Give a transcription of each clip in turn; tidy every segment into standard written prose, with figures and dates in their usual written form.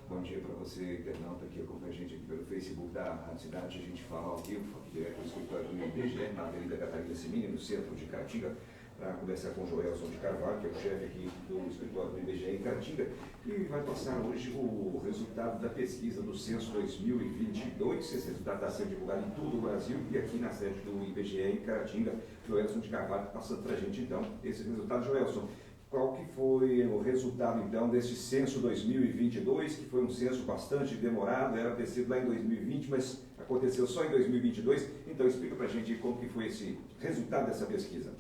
Bom dia para você, internauta, que acompanha a gente aqui pelo Facebook da Rádio Cidade. A gente fala ao vivo, direto do escritório do IBGE, na Avenida Catarina Semini, no centro de Caratinga, para conversar com o Joelson de Carvalho, que é o chefe aqui do escritório do IBGE em Caratinga, e vai passar hoje o resultado da pesquisa do Censo 2022. Esse resultado está sendo divulgado em todo o Brasil e aqui na sede do IBGE em Caratinga. Joelson de Carvalho passando para a gente, então, esse resultado. Joelson, qual que foi o resultado, então, desse censo 2022, que foi um censo bastante demorado, era ter sido lá em 2020, mas aconteceu só em 2022. Então, explica para a gente como que foi esse resultado dessa pesquisa.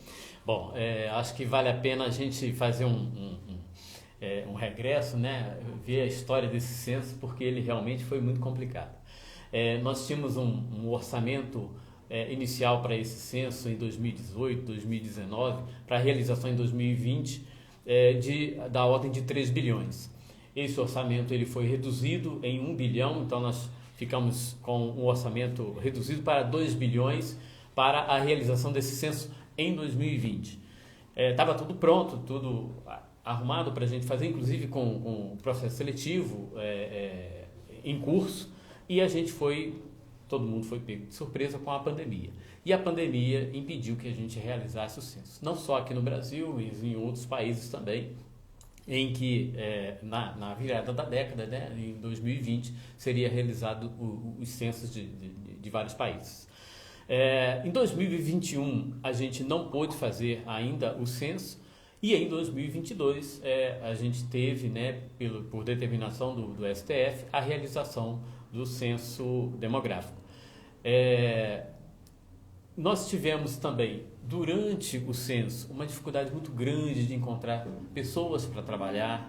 Bom, acho que vale a pena a gente fazer um regresso, né? Ver a história desse censo, porque ele realmente foi muito complicado. Nós tínhamos um orçamento inicial para esse censo em 2018, 2019, para a realização em 2020, da ordem de 3 bilhões. Esse orçamento ele foi reduzido em 1 bilhão, então nós ficamos com um orçamento reduzido para 2 bilhões para a realização desse censo em 2020. Estava tudo pronto, tudo arrumado para a gente fazer, inclusive com o processo seletivo em curso, e todo mundo foi pego de surpresa com a pandemia. E a pandemia impediu que a gente realizasse o censo. Não só aqui no Brasil, mas em outros países também, em que na virada da década, né, em 2020, seria realizado os censos de vários países. Em 2021, a gente não pôde fazer ainda o censo, e em 2022, a gente teve, né, por determinação do STF, a realização do censo demográfico. Nós tivemos também, durante o censo, uma dificuldade muito grande de encontrar pessoas para trabalhar.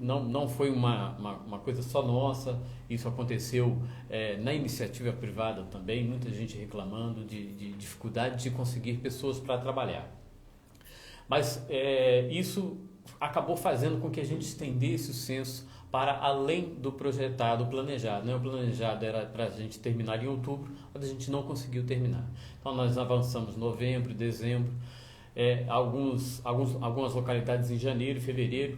Não foi uma coisa só nossa, isso aconteceu na iniciativa privada também, muita gente reclamando de dificuldade de conseguir pessoas para trabalhar. Mas isso acabou fazendo com que a gente estendesse o censo para além do projetado, planejado, né? O planejado era para a gente terminar em outubro, mas a gente não conseguiu terminar. Então nós avançamos novembro, dezembro, algumas localidades em janeiro, fevereiro.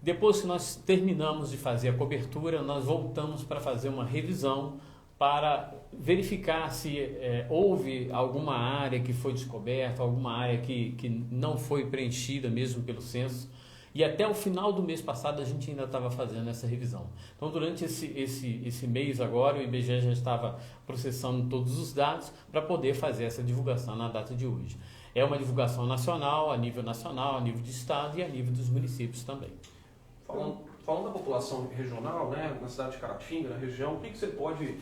Depois que nós terminamos de fazer a cobertura, nós voltamos para fazer uma revisão para verificar se houve alguma área que foi descoberta, alguma área que não foi preenchida mesmo pelo censo. E até o final do mês passado a gente ainda estava fazendo essa revisão. Então, durante esse mês agora, o IBGE já estava processando todos os dados para poder fazer essa divulgação na data de hoje. É uma divulgação nacional, a nível de estado e a nível dos municípios também. Falando da população regional, né, na cidade de Caratinga, na região, o que você pode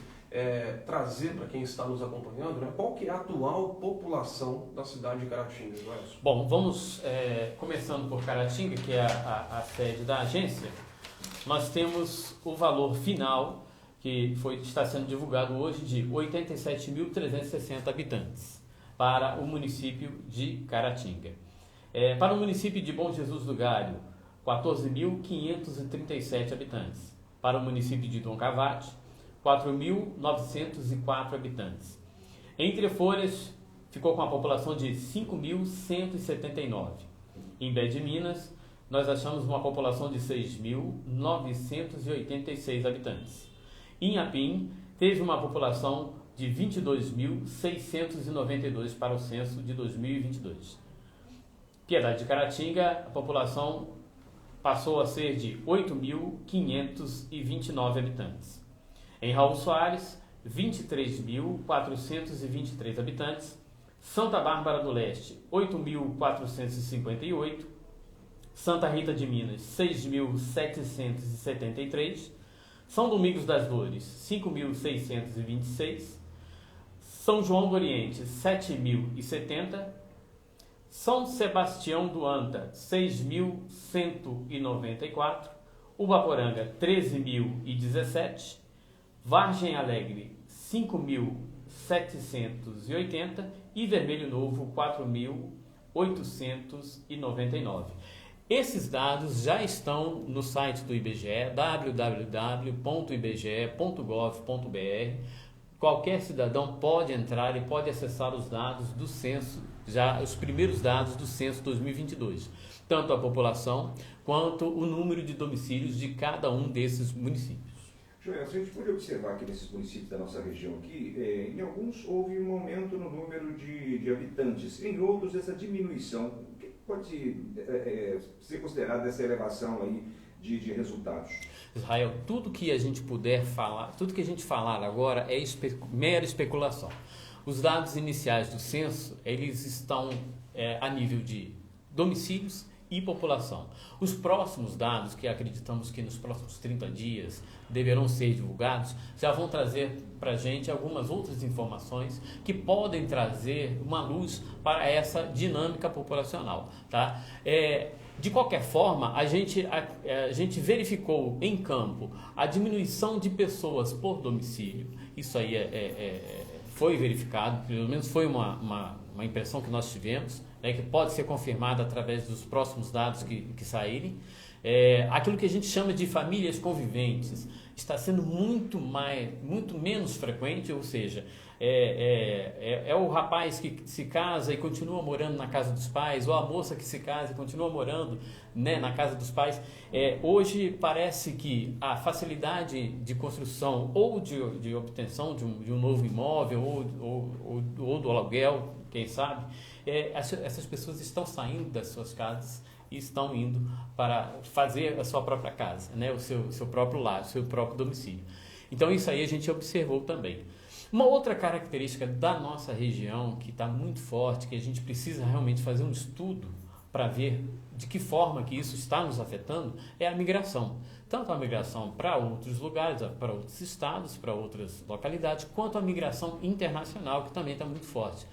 trazer para quem está nos acompanhando, né? Qual que é a atual população da cidade de Caratinga, Joelson? Bom, vamos começando por Caratinga, que é a sede da agência. Nós temos o valor final, que está sendo divulgado hoje, de 87.360 habitantes para o município de Caratinga. Para o município de Bom Jesus do Galho, 14.537 habitantes. Para o município de Dom Cavate, 4.904 habitantes. Em Trefolhas, ficou com a população de 5.179. Em Bé de Minas, nós achamos uma população de 6.986 habitantes. Em Apim, teve uma população de 22.692 para o censo de 2022. Piedade de Caratinga, a população passou a ser de 8.529 habitantes. Em Raul Soares, 23.423 habitantes. Santa Bárbara do Leste, 8.458. Santa Rita de Minas, 6.773. São Domingos das Dores, 5.626. São João do Oriente, 7.070. São Sebastião do Anta, 6.194. Ubaporanga, 13.017. Vargem Alegre, 5.780 e Vermelho Novo, 4.899. Esses dados já estão no site do IBGE, www.ibge.gov.br. Qualquer cidadão pode entrar e pode acessar os dados do censo, já os primeiros dados do censo 2022. tanto a população quanto o número de domicílios de cada um desses municípios. Joel, a gente pode observar que nesses municípios da nossa região aqui, em alguns houve um aumento no número de habitantes, em outros essa diminuição. O que pode ser considerado essa elevação aí de resultados? Israel, tudo que a gente puder falar, tudo que a gente falar agora é mera especulação. Os dados iniciais do censo, eles estão a nível de domicílios e população. Os próximos dados, que acreditamos que nos próximos 30 dias deverão ser divulgados, já vão trazer para a gente algumas outras informações que podem trazer uma luz para essa dinâmica populacional. Tá? De qualquer forma, a gente verificou em campo a diminuição de pessoas por domicílio. Isso aí foi verificado, pelo menos foi uma impressão que nós tivemos, que pode ser confirmada através dos próximos dados que saírem. Aquilo que a gente chama de famílias conviventes está sendo muito menos frequente, ou seja, o rapaz que se casa e continua morando na casa dos pais, ou a moça que se casa e continua morando, né, na casa dos pais. Hoje parece que a facilidade de construção ou de obtenção de um novo imóvel ou do aluguel, quem sabe, essas pessoas estão saindo das suas casas e estão indo para fazer a sua própria casa, né? O seu próprio lar, o seu próprio domicílio. Então isso aí a gente observou também. Uma outra característica da nossa região que está muito forte, que a gente precisa realmente fazer um estudo para ver de que forma que isso está nos afetando, é a migração. Tanto a migração para outros lugares, para outros estados, para outras localidades, quanto a migração internacional, que também está muito forte.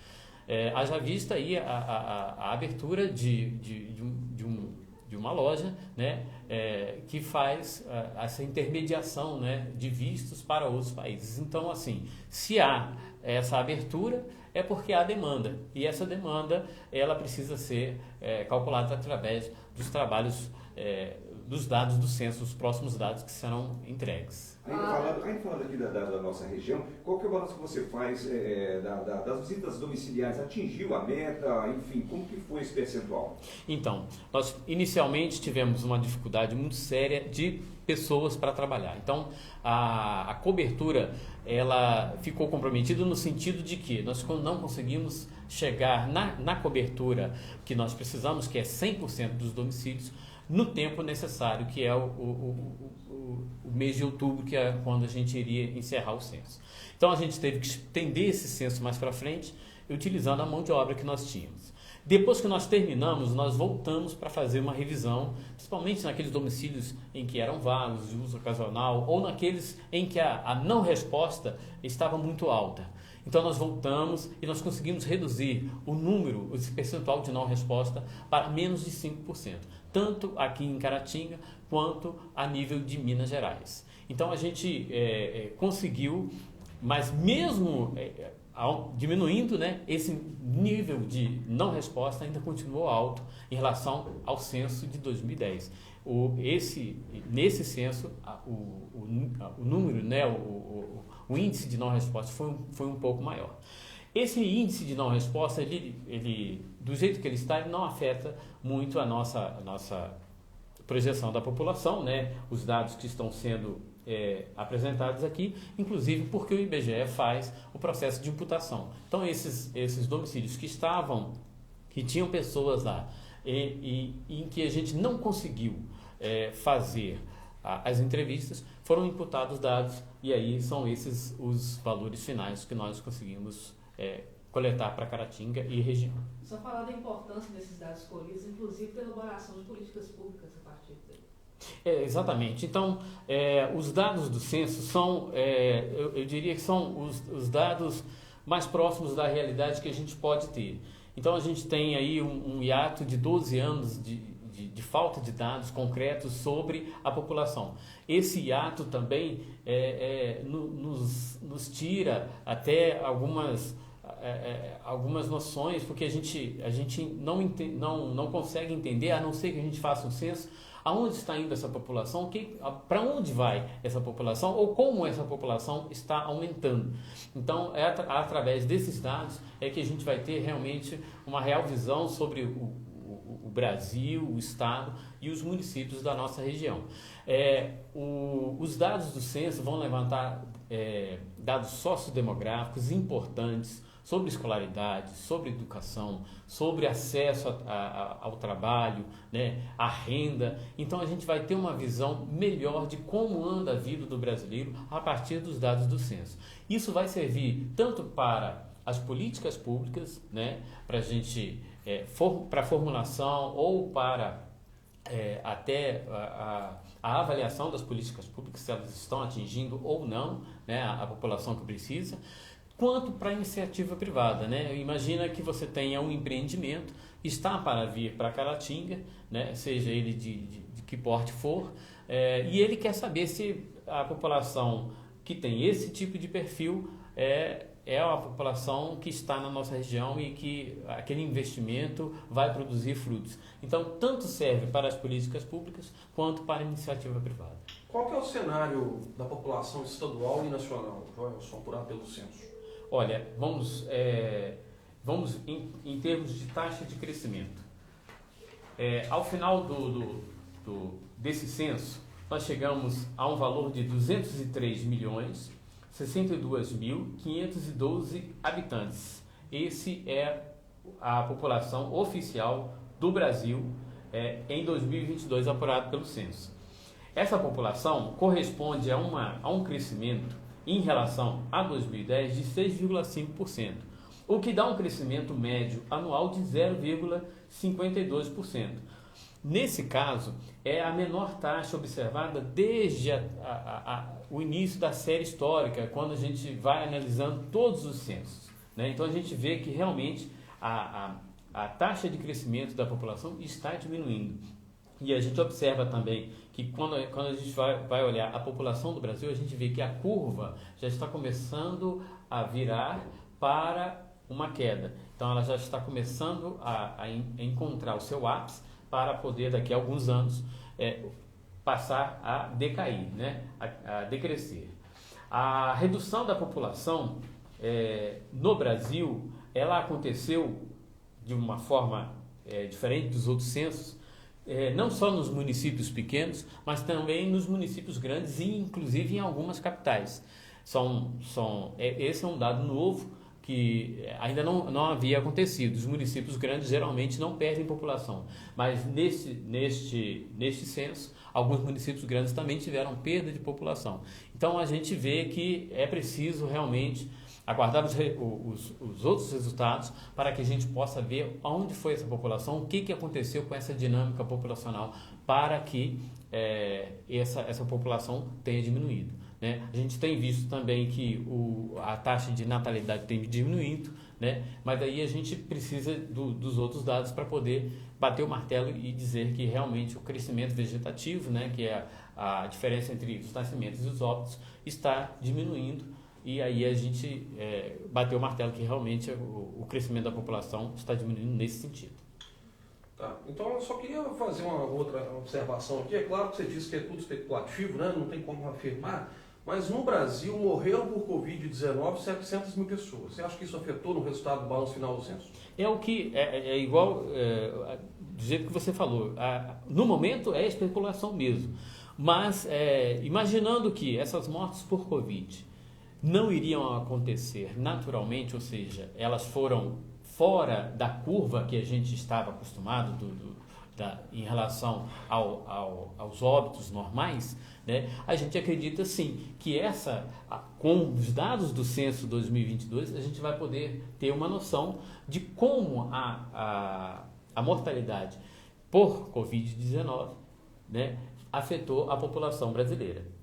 Haja vista aí a abertura de uma loja, né, que faz essa intermediação, né, de vistos para outros países. Então, assim, se há essa abertura, é porque há demanda. E essa demanda, ela precisa ser calculada através dos trabalhos, dos dados do censo, os próximos dados que serão entregues. Ainda falando aqui da nossa região, qual que é o balanço que você faz das visitas domiciliares? Atingiu a meta? Enfim, como que foi esse percentual? Então, nós inicialmente tivemos uma dificuldade muito séria de pessoas para trabalhar. Então, a cobertura, ela ficou comprometida no sentido de que nós não conseguimos chegar na cobertura que nós precisamos, que é 100% dos domicílios, no tempo necessário, que é o mês de outubro, que é quando a gente iria encerrar o censo. Então a gente teve que estender esse censo mais para frente, utilizando a mão de obra que nós tínhamos. Depois que nós terminamos, nós voltamos para fazer uma revisão, principalmente naqueles domicílios em que eram vagos, de uso ocasional, ou naqueles em que a não resposta estava muito alta. Então nós voltamos e nós conseguimos reduzir esse percentual de não resposta para menos de 5%, tanto aqui em Caratinga quanto a nível de Minas Gerais. Então a gente conseguiu, mas mesmo diminuindo, né, esse nível de não resposta ainda continuou alto em relação ao censo de 2010. Nesse censo, o número, né, o índice de não resposta foi um pouco maior. Esse índice de não resposta, ele do jeito que ele está, ele não afeta muito a nossa projeção da população, né? Os dados que estão sendo apresentados aqui, inclusive porque o IBGE faz o processo de imputação. Então, esses domicílios que tinham pessoas lá e em que a gente não conseguiu fazer as entrevistas, foram imputados dados, e aí são esses os valores finais que nós conseguimos coletar para Caratinga e região. Só falar da importância desses dados colhidos, inclusive pela elaboração de políticas públicas a partir daí. Exatamente. Então, os dados do censo são, eu diria que são os dados mais próximos da realidade que a gente pode ter. Então, a gente tem aí um hiato de 12 anos de falta de dados concretos sobre a população. Esse hiato também nos tira até algumas noções, porque a gente não consegue entender, a não ser que a gente faça um censo, aonde está indo essa população, para onde vai essa população ou como essa população está aumentando. Então, através desses dados é que a gente vai ter realmente uma real visão sobre o o Brasil, o Estado e os municípios da nossa região. Os dados do censo vão levantar dados sociodemográficos importantes sobre escolaridade, sobre educação, sobre acesso ao trabalho, né, à renda. Então a gente vai ter uma visão melhor de como anda a vida do brasileiro a partir dos dados do censo. Isso vai servir tanto para as políticas públicas, né, para a gente para formulação ou para até a avaliação das políticas públicas, se elas estão atingindo ou não, né, a população que precisa, quanto para a iniciativa privada, né? Imagina que você tenha um empreendimento, está para vir para Caratinga, né, seja ele de que porte for, e ele quer saber se a população que tem esse tipo de perfil é a população que está na nossa região e que aquele investimento vai produzir frutos. Então, tanto serve para as políticas públicas quanto para a iniciativa privada. Qual que é o cenário da população estadual e nacional, Joelson, apurado pelo censo? Olha, vamos em termos de taxa de crescimento. Ao final desse censo, nós chegamos a um valor de 203.062.512 habitantes. Esse é a população oficial do Brasil em 2022, apurado pelo censo. Essa população corresponde a um crescimento em relação a 2010 de 6,5%, o que dá um crescimento médio anual de 0,52%. Nesse caso, é a menor taxa observada desde o início da série histórica, quando a gente vai analisando todos os censos, né? Então a gente vê que realmente a taxa de crescimento da população está diminuindo. E a gente observa também que quando a gente vai olhar a população do Brasil, a gente vê que a curva já está começando a virar para uma queda. Então ela já está começando a encontrar o seu ápice para poder daqui a alguns anos passar a decair, né? a decrescer. A redução da população no Brasil, ela aconteceu de uma forma diferente dos outros censos, não só nos municípios pequenos, mas também nos municípios grandes e inclusive em algumas capitais. Esse é um dado novo que ainda não havia acontecido. Os municípios grandes geralmente não perdem população, mas neste censo, alguns municípios grandes também tiveram perda de população. Então a gente vê que é preciso realmente aguardar os outros resultados para que a gente possa ver onde foi essa população, o que aconteceu com essa dinâmica populacional para que essa população tenha diminuído, né? A gente tem visto também que a taxa de natalidade tem diminuído, né? Mas aí a gente precisa dos outros dados para poder bater o martelo e dizer que realmente o crescimento vegetativo, né, que é a diferença entre os nascimentos e os óbitos, está diminuindo. E aí a gente bateu o martelo que realmente o crescimento da população está diminuindo nesse sentido. Tá. Então eu só queria fazer uma outra observação aqui. É claro que você disse que é tudo especulativo, né? Não tem como afirmar, mas no Brasil morreram por Covid-19 700 mil pessoas. Você acha que isso afetou no resultado do balanço final do censo? É igual do jeito que você falou. No momento é especulação mesmo, mas imaginando que essas mortes por Covid não iriam acontecer naturalmente, ou seja, elas foram fora da curva que a gente estava acostumado em relação aos óbitos normais, né? A gente acredita sim que com os dados do censo 2022 a gente vai poder ter uma noção de como a mortalidade por Covid-19, né, afetou a população brasileira.